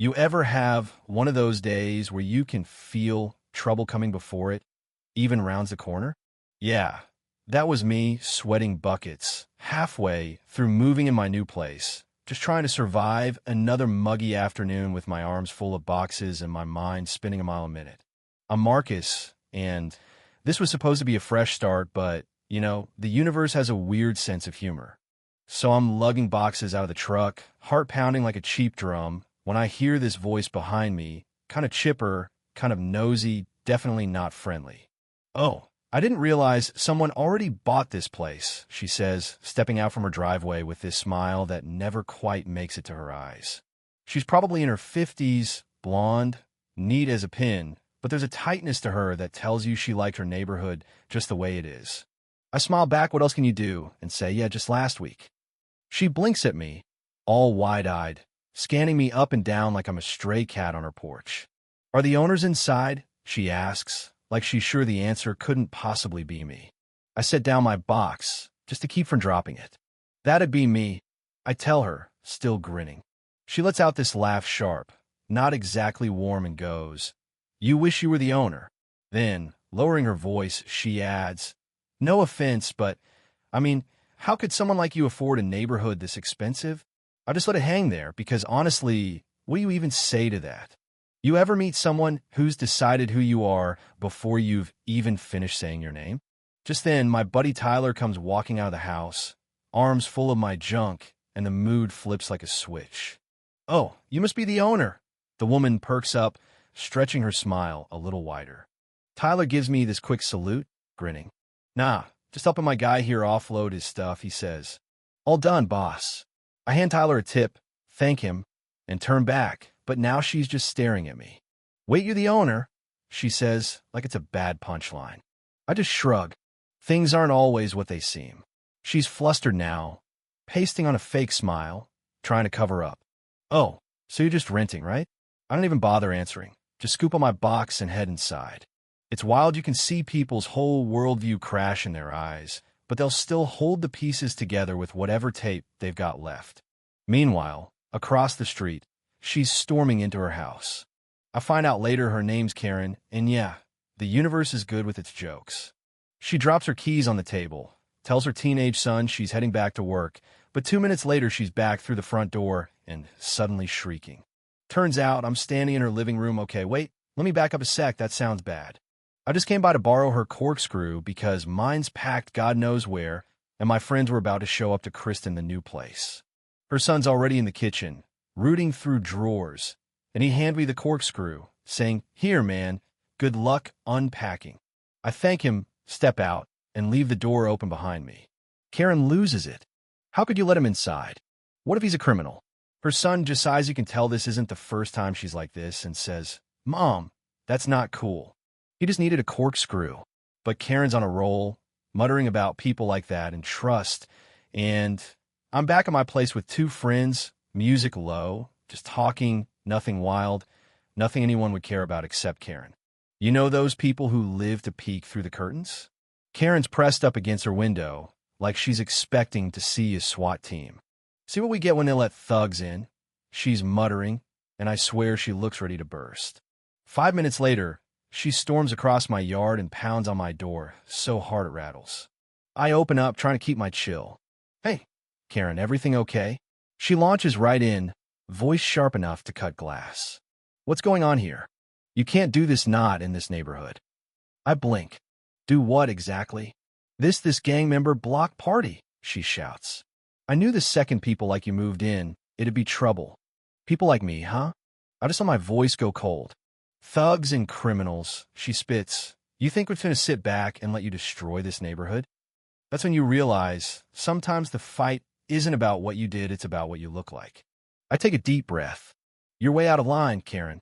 You ever have one of those days where you can feel trouble coming before it even rounds the corner? Yeah, that was me sweating buckets halfway through moving in my new place, just trying to survive another muggy afternoon with my arms full of boxes and my mind spinning a mile a minute. I'm Marcus, and this was supposed to be a fresh start, but, the universe has a weird sense of humor. So I'm lugging boxes out of the truck, heart pounding like a cheap drum, when I hear this voice behind me, kind of chipper, kind of nosy, definitely not friendly. "Oh, I didn't realize someone already bought this place," she says, stepping out from her driveway with this smile that never quite makes it to her eyes. She's probably in her 50s, blonde, neat as a pin, but there's a tightness to her that tells you she liked her neighborhood just the way it is. I smile back, "What else can you do?" and say, "Yeah, just last week." She blinks at me, all wide-eyed, scanning me up and down like I'm a stray cat on her porch. "Are the owners inside?" she asks, like she's sure the answer couldn't possibly be me. I set down my box, just to keep from dropping it. "That'd be me," I tell her, still grinning. She lets out this laugh sharp, not exactly warm, and goes, "You wish you were the owner." Then, lowering her voice, she adds, "No offense, but, how could someone like you afford a neighborhood this expensive?" I just let it hang there because honestly, what do you even say to that? You ever meet someone who's decided who you are before you've even finished saying your name? Just then, my buddy Tyler comes walking out of the house, arms full of my junk, and the mood flips like a switch. "Oh, you must be the owner." The woman perks up, stretching her smile a little wider. Tyler gives me this quick salute, grinning. "Nah, just helping my guy here offload his stuff," he says. "All done, boss." I hand Tyler a tip, thank him, and turn back, but now she's just staring at me. "Wait, you're the owner," she says, like it's a bad punchline. I just shrug. Things aren't always what they seem. She's flustered now, pasting on a fake smile, trying to cover up. "Oh, so you're just renting, right?" I don't even bother answering. Just scoop on my box and head inside. It's wild, you can see people's whole worldview crash in their eyes, but they'll still hold the pieces together with whatever tape they've got left. Meanwhile, across the street, she's storming into her house. I find out later her name's Karen, and yeah, the universe is good with its jokes. She drops her keys on the table, tells her teenage son she's heading back to work, but 2 minutes later she's back through the front door and suddenly shrieking. Turns out I'm standing in her living room. "Okay, wait, let me back up a sec, that sounds bad. I just came by to borrow her corkscrew because mine's packed God knows where, and my friends were about to show up to christen the new place." Her son's already in the kitchen, rooting through drawers, and he handed me the corkscrew, saying, "Here, man, good luck unpacking." I thank him, step out, and leave the door open behind me. Karen loses it. How could you let him inside? What if he's a criminal? Her son just sighs. You can tell this isn't the first time she's like this, and says, "Mom, that's not cool. He just needed a corkscrew." But Karen's on a roll, muttering about people like that and trust, and I'm back at my place with two friends, music low, just talking, nothing wild, nothing anyone would care about except Karen. You know those people who live to peek through the curtains? Karen's pressed up against her window, like she's expecting to see a SWAT team. "See what we get when they let thugs in?" She's muttering, and I swear she looks ready to burst. 5 minutes later, she storms across my yard and pounds on my door, so hard it rattles. I open up, trying to keep my chill. "Hey, Karen, everything okay?" She launches right in, voice sharp enough to cut glass. "What's going on here? You can't do this, not in this neighborhood." I blink. "Do what exactly?" This gang member block party," she shouts. "I knew the second people like you moved in, it'd be trouble. People like me, huh?" I just saw my voice go cold. "Thugs and criminals," she spits. "You think we're gonna sit back and let you destroy this neighborhood?" That's when you realize sometimes the fight isn't about what you did, it's about what you look like. I take a deep breath. "You're way out of line, Karen."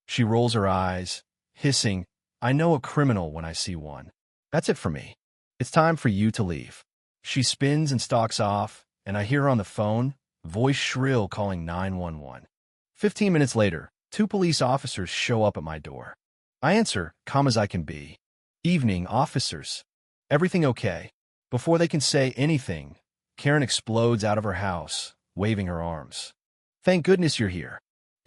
She rolls her eyes, hissing, "I know a criminal when I see one. That's it for me. It's time for you to leave." She spins and stalks off, and I hear her on the phone, voice shrill, calling 911. 15 minutes later, 2 police officers show up at my door. I answer, calm as I can be. "Evening, officers. Everything okay?" Before they can say anything, Karen explodes out of her house, waving her arms. "Thank goodness you're here.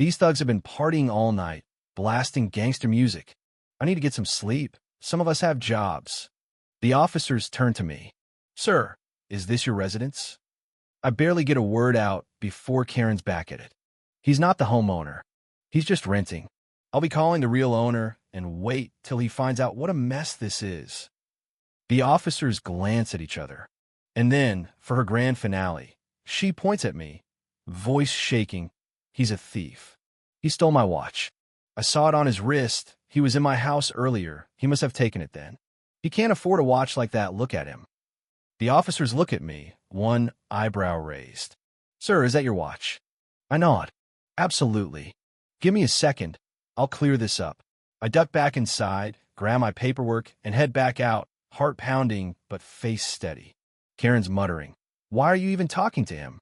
These thugs have been partying all night, blasting gangster music. I need to get some sleep. Some of us have jobs. The officers turn to me. Sir, is this your residence? I barely get a word out before Karen's back at it. He's not the homeowner. He's just renting. I'll be calling the real owner and wait till he finds out what a mess this is. The officers glance at each other. And then, for her grand finale, she points at me, voice shaking. He's a thief. He stole my watch. I saw it on his wrist. He was in my house earlier. He must have taken it then. He can't afford a watch like that. Look at him. The officers look at me, one eyebrow raised. Sir, is that your watch? I nod. Absolutely. Give me a second. I'll clear this up. I duck back inside, grab my paperwork, and head back out, heart pounding but face steady. Karen's muttering. Why are you even talking to him?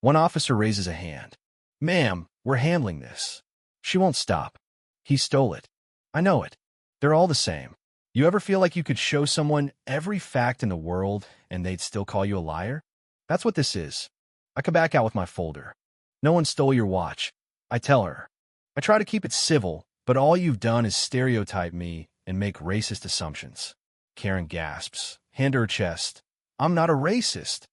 One officer raises a hand. Ma'am, we're handling this. She won't stop. He stole it. I know it. They're all the same. You ever feel like you could show someone every fact in the world and they'd still call you a liar? That's what this is. I come back out with my folder. No one stole your watch. I tell her. I try to keep it civil, but all you've done is stereotype me and make racist assumptions. Karen gasps, hand to her chest. I'm not a racist.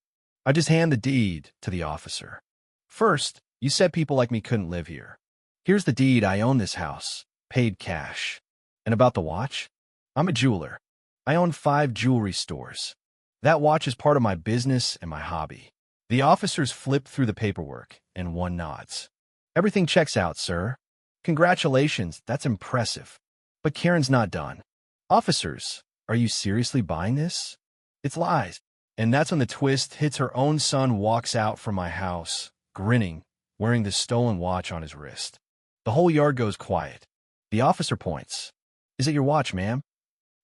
I just hand the deed to the officer. First, you said people like me couldn't live here. Here's the deed. I own this house. Paid cash. And about the watch? I'm a jeweler. I own 5 jewelry stores. That watch is part of my business and my hobby. The officers flip through the paperwork, and one nods. Everything checks out, sir. Congratulations, that's impressive. But Karen's not done. Officers, are you seriously buying this? It's lies. And that's when the twist hits. Her own son walks out from my house, grinning, wearing the stolen watch on his wrist. The whole yard goes quiet. The officer points. Is it your watch, ma'am?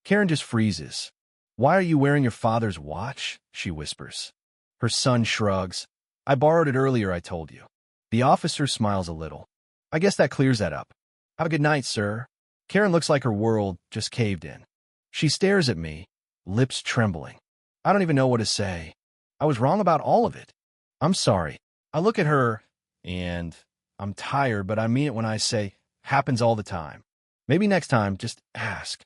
Karen just freezes. Why are you wearing your father's watch? She whispers. Her son shrugs. I borrowed it earlier, I told you. The officer smiles a little. I guess that clears that up. Have a good night, sir. Karen looks like her world just caved in. She stares at me, lips trembling. I don't even know what to say. I was wrong about all of it. I'm sorry. I look at her, and I'm tired, but I mean it when I say, happens all the time. Maybe next time, just ask.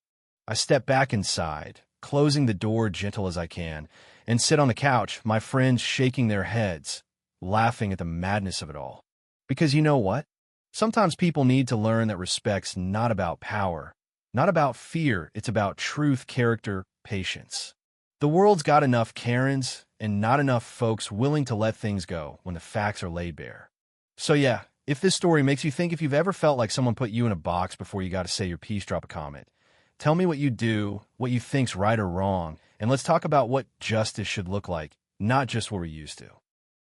I step back inside, closing the door gentle as I can, and sit on the couch, my friends shaking their heads, laughing at the madness of it all. Because you know what? Sometimes people need to learn that respect's not about power, not about fear. It's about truth, character, patience. The world's got enough Karens and not enough folks willing to let things go when the facts are laid bare. So yeah, if this story makes you think, if you've ever felt like someone put you in a box before you got to say your piece, drop a comment. Tell me what you do, what you think's right or wrong, and let's talk about what justice should look like, not just what we're used to.